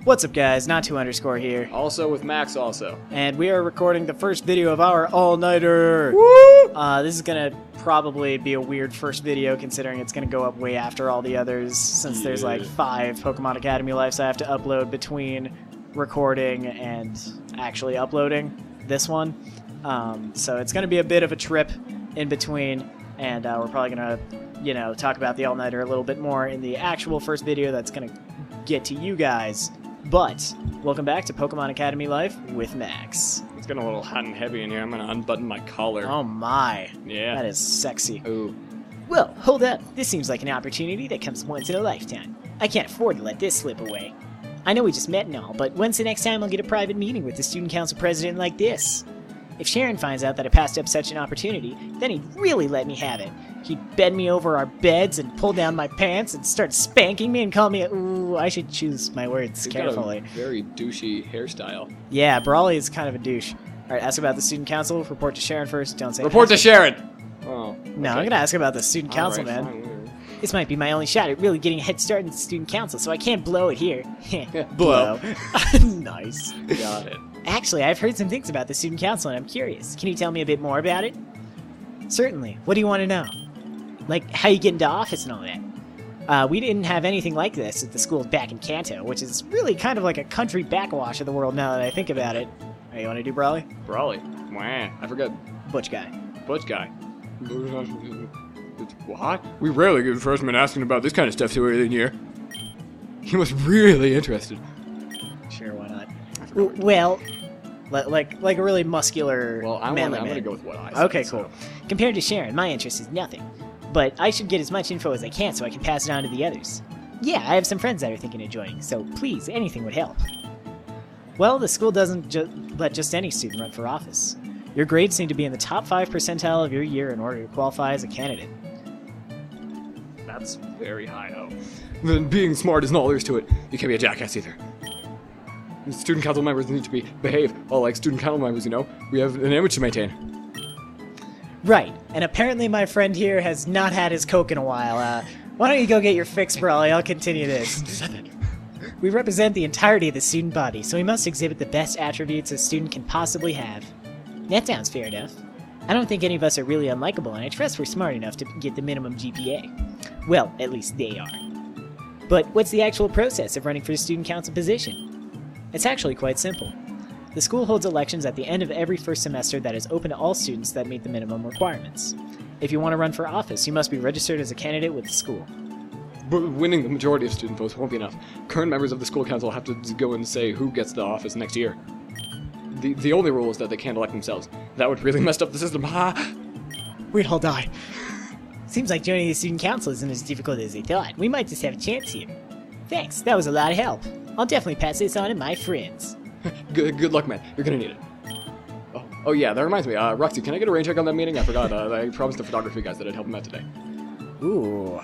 What's up, guys? Not2_ here. Also with Max also. And we are recording the first video of our all-nighter. Woo! This is gonna probably be a weird first video considering it's gonna go up way after all the others, since there's like 5 Pokemon Academy Lives I have to upload between recording and actually uploading this one. So it's gonna be a bit of a trip in between, and we're probably gonna, talk about the all-nighter a little bit more in the actual first video that's gonna get to you guys. But welcome back to Pokemon Academy Life with Max. It's getting a little hot and heavy in here. I'm gonna unbutton my collar. Oh my. Yeah. That is sexy. Ooh. Well, hold up. This seems like an opportunity that comes once in a lifetime. I can't afford to let this slip away. I know we just met and all, but when's the next time I'll get a private meeting with the student council president like this? If Sharon finds out that I passed up such an opportunity, then he'd really let me have it. He'd bend me over our beds and pull down my pants and start spanking me and call me ooh, I should choose my words carefully. Got a very douchey hairstyle. Yeah, Brawly is kind of a douche. Alright, ask about the student council. Report to Sharon first. Don't say Report to Sharon! Oh. No, I'm gonna ask about the student council, man. Fine, This might be my only shot at really getting a head start in the student council, so I can't blow it here. Blow. Nice. Got it. Actually, I've heard some things about the student council and I'm curious. Can you tell me a bit more about it? Certainly. What do you want to know? Like, how you get into office and all that. We didn't have anything like this at the school back in Kanto, which is really kind of like a country backwash of the world now that I think about it. Hey, you want to do Brawly? Brawly. Wah. I forgot. Butch guy. Butch guy. What? We rarely get freshmen asking about this kind of stuff so early in the year. He was really interested. Sure, why not? Well, like a really muscular manly I'm man. gonna go with what I said. Okay, cool. Compared to Sharon, my interest is nothing. But I should get as much info as I can so I can pass it on to the others. Yeah, I have some friends that are thinking of joining, so please, anything would help. Well, the school doesn't let just any student run for office. Your grades need to be in the top 5 percentile of your year in order to qualify as a candidate. That's very high, oh. Then being smart isn't all there is to it. You can't be a jackass either. The student council members need to behave. Well, like student council members, we have an image to maintain. Right, and apparently my friend here has not had his Coke in a while. Why don't you go get your fix, Brawly? I'll continue this. We represent the entirety of the student body, so we must exhibit the best attributes a student can possibly have. That sounds fair enough. I don't think any of us are really unlikable, and I trust we're smart enough to get the minimum GPA. Well, at least they are. But what's the actual process of running for a student council position? It's actually quite simple. The school holds elections at the end of every first semester that is open to all students that meet the minimum requirements. If you want to run for office, you must be registered as a candidate with the school. But winning the majority of student votes won't be enough. Current members of the school council have to go and say who gets the office next year. The only rule is that they can't elect themselves. That would really mess up the system. Ha! We'd all die. Seems like joining the student council isn't as difficult as they thought. We might just have a chance here. Thanks, that was a lot of help. I'll definitely pass this on to my friends. Good luck, man. You're gonna need it. Oh yeah, that reminds me. Roxy, can I get a rain check on that meeting? I forgot. I promised the photography guys that I'd help them out today. Ooh.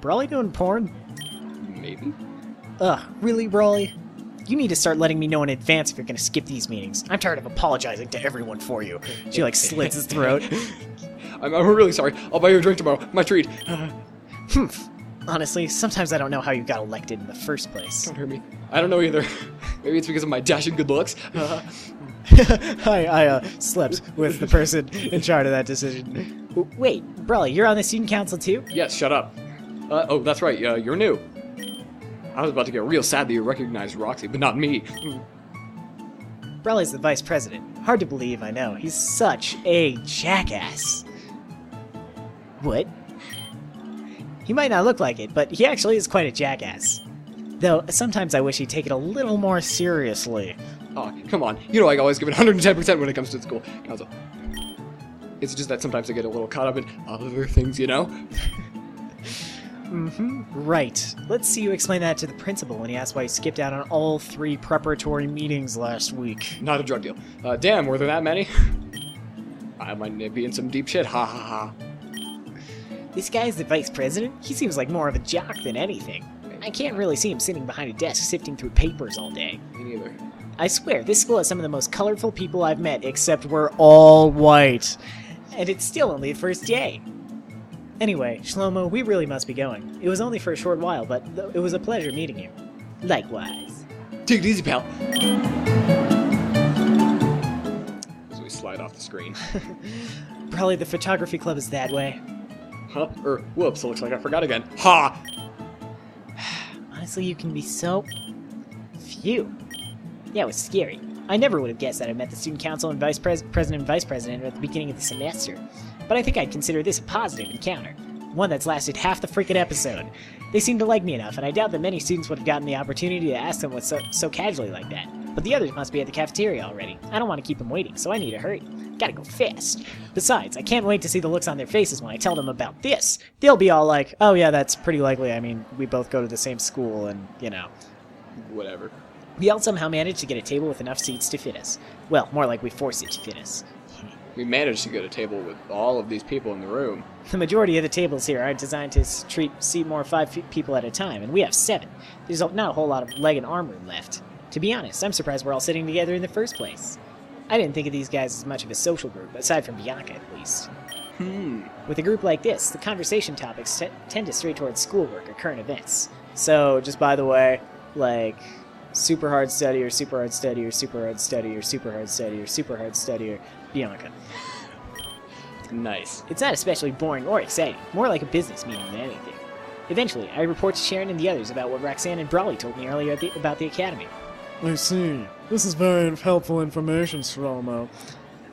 Brawly doing porn? Maybe. Ugh, really, Brawly? You need to start letting me know in advance if you're gonna skip these meetings. I'm tired of apologizing to everyone for you. She, slits his throat. I'm really sorry. I'll buy you a drink tomorrow. My treat. Honestly, sometimes I don't know how you got elected in the first place. Don't hurt me. I don't know either. Maybe it's because of my dashing good looks. I slept with the person in charge of that decision. Wait, Brawly, you're on the student council too? Yes, shut up. Oh, that's right. You're new. I was about to get real sad that you recognized Roxy, but not me. Brawly's the vice president. Hard to believe, I know. He's such a jackass. What? He might not look like it, but he actually is quite a jackass. Though, sometimes I wish he'd take it a little more seriously. Oh, come on. You know I always give it 110% when it comes to the school council. It's just that sometimes I get a little caught up in other things, Right. Let's see you explain that to the principal when he asks why you skipped out on all 3 preparatory meetings last week. Not a drug deal. Damn, were there that many? I might be in some deep shit. Ha ha ha. This guy's the vice president? He seems like more of a jock than anything. I can't really see him sitting behind a desk sifting through papers all day. Me neither. I swear, this school has some of the most colorful people I've met, except we're all white. And it's still only the first day. Anyway, Shlomo, we really must be going. It was only for a short while, but it was a pleasure meeting you. Likewise. Take it easy, pal. As we slide off the screen. Probably the photography club is that way. Huh? Whoops, it looks like I forgot again. Ha! Honestly, you can be so... Phew. Yeah, it was scary. I never would have guessed that I met the student council and president and vice president at the beginning of the semester. But I think I'd consider this a positive encounter. One that's lasted half the freaking episode. They seem to like me enough, and I doubt that many students would have gotten the opportunity to ask them what's so casually like that. But the others must be at the cafeteria already. I don't want to keep them waiting, so I need to hurry. Gotta go fast. Besides, I can't wait to see the looks on their faces when I tell them about this. They'll be all like, oh yeah, that's pretty likely. I mean, we both go to the same school, and, you know. Whatever. We all somehow managed to get a table with enough seats to fit us. Well, more like we forced it to fit us. We managed to get a table with all of these people in the room. The majority of the tables here are designed to seat more 5 people at a time, and we have 7. There's not a whole lot of leg and arm room left. To be honest, I'm surprised we're all sitting together in the first place. I didn't think of these guys as much of a social group, aside from Bianca at least. With a group like this, the conversation topics tend to stray towards schoolwork or current events. So, just by the way, like... super hard study or super hard study or super hard study or super hard study or super hard study or Bianca. Nice. It's not especially boring or exciting, more like a business meeting than anything. Eventually, I report to Sharon and the others about what Roxanne and Brawley told me earlier about the academy. I see. This is very helpful information, Slomo.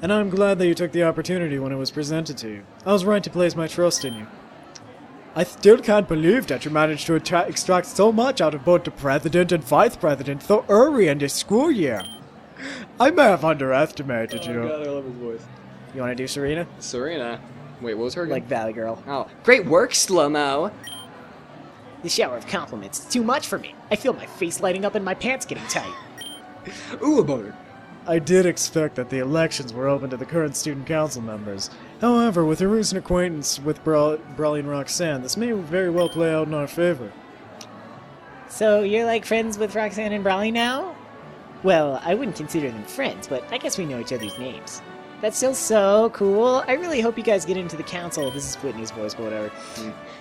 And I'm glad that you took the opportunity when it was presented to you. I was right to place my trust in you. I still can't believe that you managed to extract so much out of both the president and vice president so early in this school year. I may have underestimated you. Oh god, I love his voice. You want to do Serena? Serena. Wait, what was her again? Like Valley Girl. Oh, great work, Slow-Mo. The shower of compliments is too much for me. I feel my face lighting up and my pants getting tight. Ooh, a boner. I did expect that the elections were open to the current student council members. However, with your recent acquaintance with Brawley and Roxanne, this may very well play out in our favor. So you're like friends with Roxanne and Brawley now? Well, I wouldn't consider them friends, but I guess we know each other's names. That's still so cool. I really hope you guys get into the council. This is Whitney's voice, but whatever.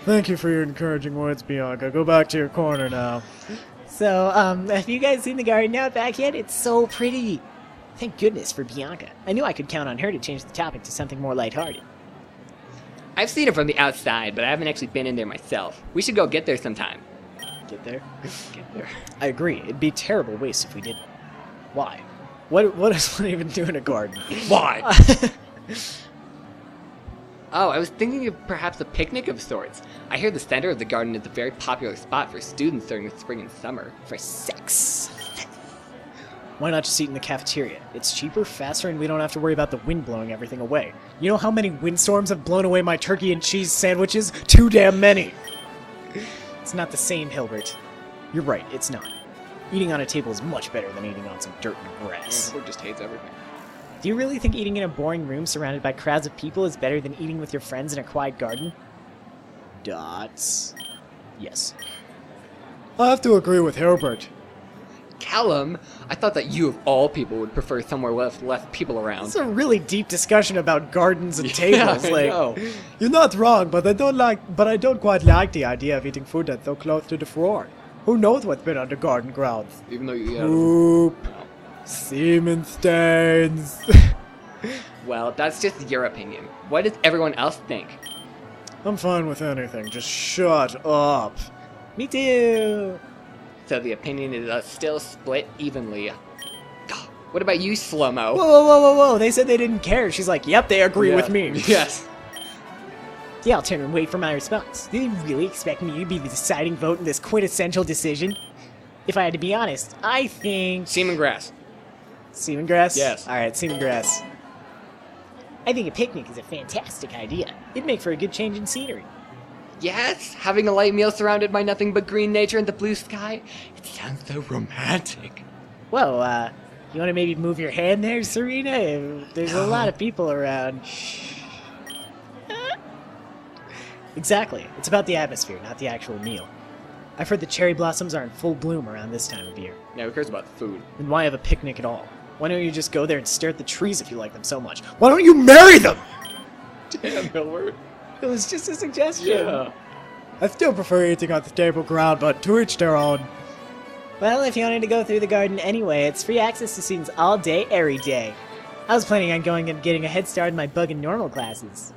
Thank you for your encouraging words, Bianca. Go back to your corner now. So, have you guys seen the garden out back yet? It's so pretty. Thank goodness for Bianca. I knew I could count on her to change the topic to something more lighthearted. I've seen it from the outside, but I haven't actually been in there myself. We should go get there sometime. Get there? Get there. I agree. It'd be a terrible waste if we didn't. Why? What does one even do in a garden? Why? Oh, I was thinking of perhaps a picnic of sorts. I hear the center of the garden is a very popular spot for students during the spring and summer. For sex. Why not just eat in the cafeteria? It's cheaper, faster, and we don't have to worry about the wind blowing everything away. You know how many windstorms have blown away my turkey and cheese sandwiches? Too damn many! It's not the same, Hilbert. You're right, it's not. Eating on a table is much better than eating on some dirt and grass. Who just hates everything. Do you really think eating in a boring room surrounded by crowds of people is better than eating with your friends in a quiet garden? Dots. Yes. I have to agree with Hilbert. Callum, I thought that you of all people would prefer somewhere with less people around. It's a really deep discussion about gardens and tables. I like, know. You're not wrong, but I don't quite like the idea of eating food that's so close to the floor. Who knows what's been on the garden grounds? Even though you eat Poop, No. semen stains. Well, that's just your opinion. What does everyone else think? I'm fine with anything, just shut up. me too. So the opinion is still split evenly. What about you, Slow-Mo? Whoa, whoa, whoa, whoa, whoa. They said they didn't care. She's like, yep, they agree with me. Yes. Yeah, I'll turn and wait for my response. Do you really expect me to be the deciding vote in this quintessential decision? If I had to be honest, I think... Semen grass. Semen grass? Yes. Alright, semen grass. I think a picnic is a fantastic idea. It'd make for a good change in scenery. Yes, having a light meal surrounded by nothing but green nature and the blue sky. It sounds so romantic. Whoa, you want to maybe move your hand there, Serena? There's a lot of people around. Exactly. It's about the atmosphere, not the actual meal. I've heard the cherry blossoms are in full bloom around this time of year. Yeah, who cares about food? Then why have a picnic at all? Why don't you just go there and stare at the trees if you like them so much? Why don't you marry them? Damn, Hilbert. It was just a suggestion. Yeah. I still prefer eating on the table ground, but to each their own. Well, if you wanted to go through the garden anyway, it's free access to students all day, every day. I was planning on going and getting a head start in my bug and normal classes.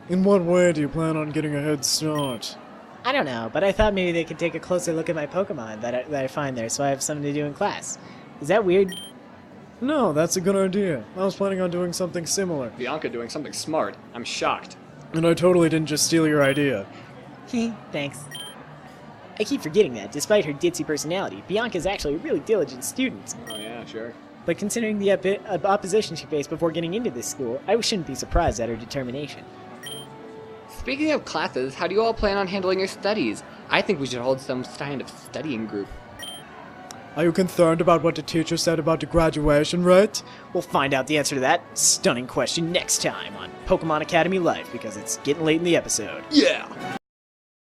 In what way do you plan on getting a head start? I don't know, but I thought maybe they could take a closer look at my Pokemon that I find there so I have something to do in class. Is that weird? No, that's a good idea. I was planning on doing something similar, Bianca doing something smart. I'm shocked. and I totally didn't just steal your idea. Thanks. I keep forgetting that, despite her ditzy personality, Bianca's actually a really diligent student. Oh yeah, sure. But considering the opposition she faced before getting into this school, I shouldn't be surprised at her determination. Speaking of classes, how do you all plan on handling your studies? I think we should hold some kind of studying group. Are you concerned about what the teacher said about the graduation rate? We'll find out the answer to that stunning question next time on Pokemon Academy Life, because it's getting late in the episode. Yeah!